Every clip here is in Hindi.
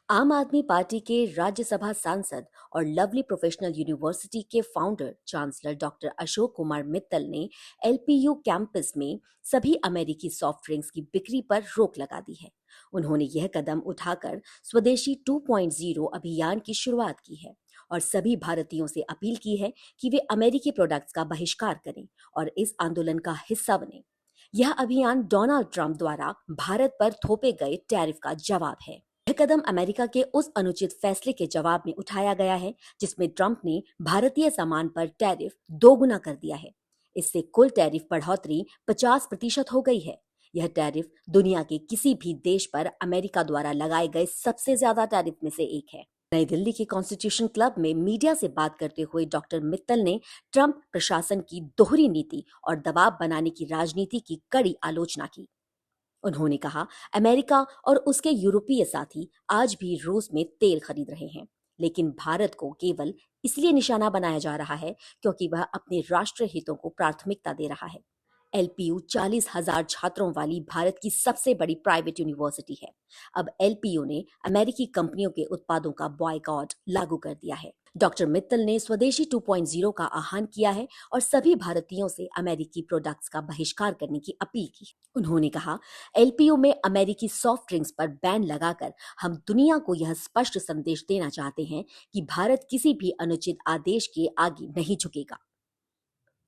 आम आदमी पार्टी के राज्यसभा सांसद और लवली प्रोफेशनल यूनिवर्सिटी के founder chancellor doctor Ashok Kumar Mittal ने एलपीयू कैंपस में सभी अमेरिकी सॉफ्ट ड्रिंक्स की बिक्री पर रोक लगा दी है। उन्होंने यह कदम उठाकर स्वदेशी 2.0 अभियान की शुरुआत की है और सभी भारतीयों से अपील की है कि वे अमेरिकी प्रोडक्ट्स का बहिष्कार करें और इस आंदोलन का हिस्सा बने। यह अभियान डोनाल्ड ट्रंप द्वारा भारत पर थोपे गए टैरिफ का जवाब है। यह कदम अमेरिका के उस अनुचित फैसले के जवाब में उठाया गया है जिसमें ट्रंप ने भारतीय सामान पर टैरिफ दोगुना कर दिया है। इससे कुल टैरिफ बढ़ोतरी 50% हो गई है। यह टैरिफ दुनिया के किसी भी देश पर अमेरिका द्वारा लगाए गए सबसे ज्यादा टैरिफ में से एक है। नई दिल्ली के कॉन्स्टिट्यूशन क्लब में मीडिया से बात करते हुए डॉक्टर मित्तल ने ट्रंप प्रशासन की दोहरी नीति और दबाव बनाने की राजनीति की कड़ी आलोचना की। उन्होंने कहा, अमेरिका और उसके यूरोपीय साथी आज भी रूस में तेल खरीद रहे हैं, लेकिन भारत को केवल इसलिए निशाना बनाया जा रहा है क्योंकि वह अपने राष्ट्रीय हितों को प्राथमिकता दे रहा है। एलपीयू 40,000 छात्रों वाली भारत की सबसे बड़ी प्राइवेट यूनिवर्सिटी है। अब एलपीयू ने अमेरिकी कंपनियों के उत्पादों का बॉयकॉट लागू कर दिया है। डॉक्टर मित्तल ने स्वदेशी 2.0 का आह्वान किया है और सभी भारतीयों से अमेरिकी प्रोडक्ट्स का बहिष्कार करने की अपील की। उन्होंने कहा, एलपीयू में अमेरिकी सॉफ्ट ड्रिंक्स पर बैन लगाकर हम दुनिया को यह स्पष्ट संदेश देना चाहते हैं कि भारत किसी भी अनुचित आदेश के आगे नहीं झुकेगा।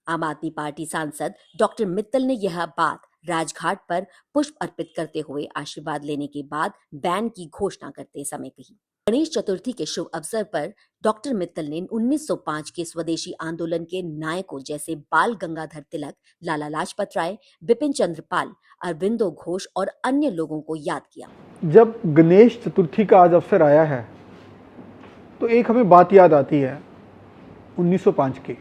आम आदमी पार्टी सांसद डॉक्टर मित्तल ने यह बात राजघाट पर पुष्प अर्पित करते हुए आशीर्वाद लेने के बाद बैन की घोषणा करते समय कही। गणेश चतुर्थी के शुभ अवसर पर डॉक्टर मित्तल ने 1905 के स्वदेशी आंदोलन के नायकों जैसे बाल गंगाधर तिलक, लाला लाजपत राय, बिपिन चंद्र पाल, अरविंदो घोष और अन्य लोगों को याद किया। जब गणेश चतुर्थी का आज अवसर आया है तो एक हमें बात याद आती है 1905 की।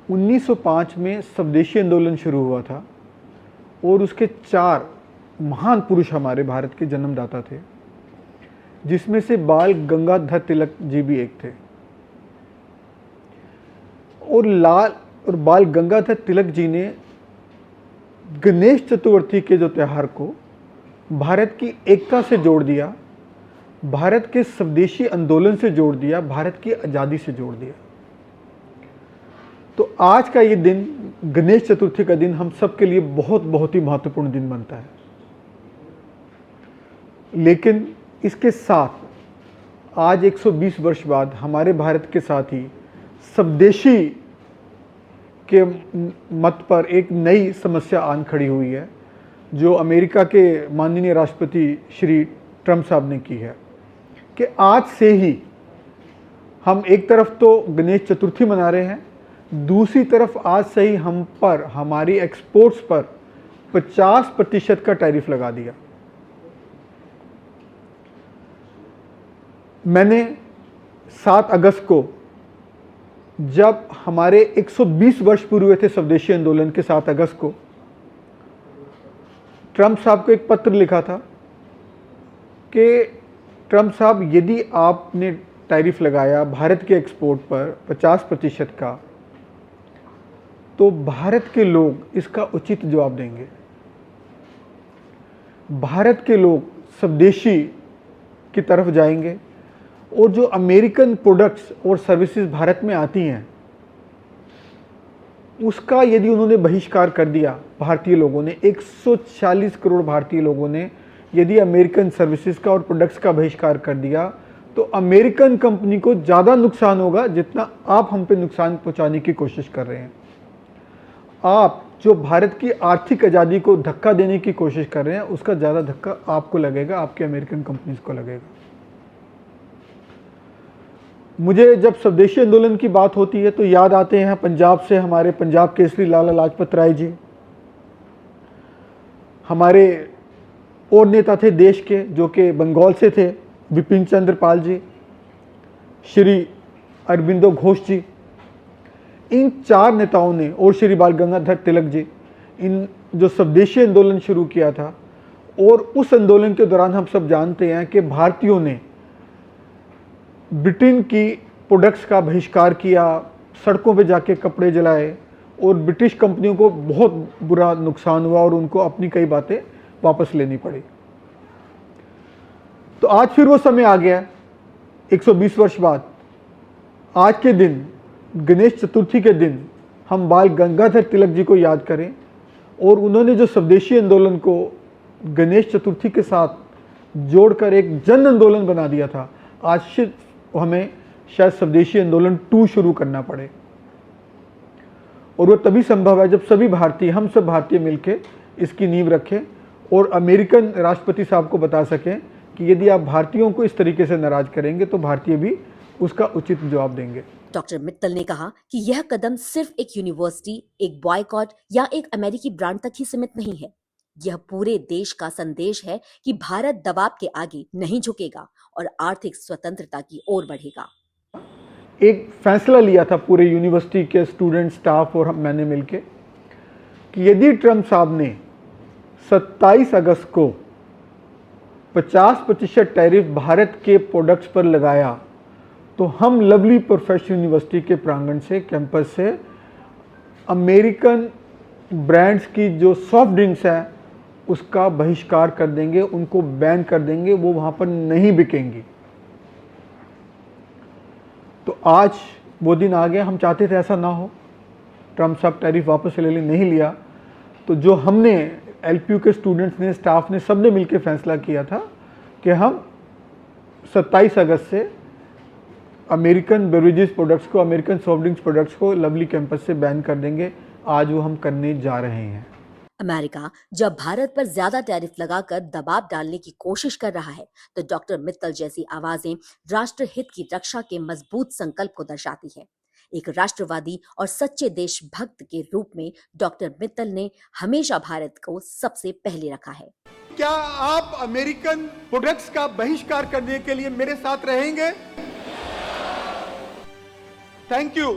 1905 में स्वदेशी आंदोलन शुरू हुआ था और उसके 4 महान पुरुष हमारे भारत के जन्मदाता थे, जिसमें से बाल गंगाधर तिलक जी भी एक थे। और बाल गंगाधर तिलक जी ने गणेश चतुर्थी के जो त्यौहार को भारत की एकता से जोड़ दिया, भारत के स्वदेशी आंदोलन से जोड़ दिया, भारत की आज़ादी से जोड़ दिया। तो आज का ये दिन, गणेश चतुर्थी का दिन, हम सब के लिए बहुत ही महत्वपूर्ण दिन बनता है। लेकिन इसके साथ आज 120 वर्ष बाद हमारे भारत के साथ ही स्वदेशी के मत पर एक नई समस्या आन खड़ी हुई है, जो अमेरिका के माननीय राष्ट्रपति श्री ट्रंप साहब ने की है कि आज से ही हम एक तरफ तो गणेश चतुर्थी मना रहे हैं, दूसरी तरफ आज से ही हम पर, हमारी एक्सपोर्ट्स पर 50% का टैरिफ लगा दिया। मैंने 7 अगस्त को, जब हमारे 120 वर्ष पूरे हुए थे स्वदेशी आंदोलन के 7 अगस्त को, ट्रंप साहब को एक पत्र लिखा था कि ट्रंप साहब, यदि आपने टैरिफ लगाया भारत के एक्सपोर्ट पर 50% का, तो भारत के लोग इसका उचित जवाब देंगे। भारत के लोग स्वदेशी की तरफ जाएंगे और जो अमेरिकन प्रोडक्ट्स और सर्विसेज भारत में आती हैं, उसका यदि उन्होंने बहिष्कार कर दिया, भारतीय लोगों ने, 140 करोड़ भारतीय लोगों ने यदि अमेरिकन सर्विसेज का और प्रोडक्ट्स का बहिष्कार कर दिया, तो अमेरिकन कंपनी को ज़्यादा नुकसान होगा जितना आप हम पे नुकसान पहुंचाने की कोशिश कर रहे हैं। आप जो भारत की आर्थिक आज़ादी को धक्का देने की कोशिश कर रहे हैं, उसका ज़्यादा धक्का आपको लगेगा, आपके अमेरिकन कंपनीज को लगेगा। मुझे जब स्वदेशी आंदोलन की बात होती है तो याद आते हैं पंजाब से हमारे पंजाब केसरी लाला लाजपत राय जी। हमारे और नेता थे देश के, जो कि बंगाल से थे, बिपिन चंद्र पाल जी, श्री अरविंदो घोष जी। इन 4 नेताओं ने, और श्री बाल गंगाधर तिलक जी, इन जो स्वदेशी आंदोलन शुरू किया था। और उस आंदोलन के दौरान हम सब जानते हैं कि भारतीयों ने ब्रिटेन की प्रोडक्ट्स का बहिष्कार किया, सड़कों पे जाके कपड़े जलाए और ब्रिटिश कंपनियों को बहुत बुरा नुकसान हुआ और उनको अपनी कई बातें वापस लेनी पड़ी। तो आज फिर वो समय आ गया 120 वर्ष बाद। आज के दिन, गणेश चतुर्थी के दिन, हम बाल गंगाधर तिलक जी को याद करें और उन्होंने जो स्वदेशी आंदोलन को गणेश चतुर्थी के साथ जोड़कर एक जन आंदोलन बना दिया था। आज हमें शायद स्वदेशी आंदोलन 2 शुरू करना पड़े, और वो तभी संभव है जब सभी भारतीय, हम सब भारतीय मिलकर इसकी नींव रखें और अमेरिकन राष्ट्रपति साहब को बता सकें कि यदि आप भारतीयों को इस तरीके से नाराज करेंगे तो भारतीय भी उसका उचित जवाब देंगे। डॉक्टर मित्तल ने कहा कि यह कदम सिर्फ एक यूनिवर्सिटी, एक बॉयकॉट या एक अमेरिकी ब्रांड तक ही सीमित नहीं है। यह पूरे देश का संदेश है कि भारत दबाव के आगे नहीं झुकेगा और आर्थिक स्वतंत्रता की ओर बढ़ेगा। एक फैसला लिया था पूरे यूनिवर्सिटी के स्टूडेंट, स्टाफ और मैंने मिलके कि यदि ट्रंप साहब ने 27 अगस्त को 50% टैरिफ भारत के प्रोडक्ट्स पर लगाया तो हम लवली प्रोफेशनल यूनिवर्सिटी के प्रांगण से, कैंपस से, अमेरिकन ब्रांड्स की जो सॉफ्ट ड्रिंक्स है उसका बहिष्कार कर देंगे, उनको बैन कर देंगे, वो वहाँ पर नहीं बिकेंगी। तो आज वो दिन आ गया। हम चाहते थे ऐसा ना हो, ट्रंप साहब टैरिफ वापस ले नहीं लिया। तो जो हमने एलपीयू के स्टूडेंट्स ने, स्टाफ ने, सब ने मिलकर फैसला किया था कि हम 27 अगस्त से अमेरिकन बेवरेजेस प्रोडक्ट्स को, अमेरिकन सॉफ्ट ड्रिंक्स प्रोडक्ट्स को लवली कैंपस से बैन कर देंगे। आज वो हम करने जा रहे हैं। अमेरिका जब भारत पर ज्यादा टैरिफ लगाकर दबाव डालने की कोशिश कर रहा है तो डॉक्टर मित्तल जैसी आवाजें राष्ट्र हित की रक्षा के मजबूत संकल्प को दर्शाती है। एक राष्ट्रवादी और सच्चे देशभक्त के रूप में डॉक्टर मित्तल ने हमेशा भारत को सबसे पहले रखा है। क्या आप अमेरिकन प्रोडक्ट्स का बहिष्कार करने के लिए मेरे साथ रहेंगे? Thank you.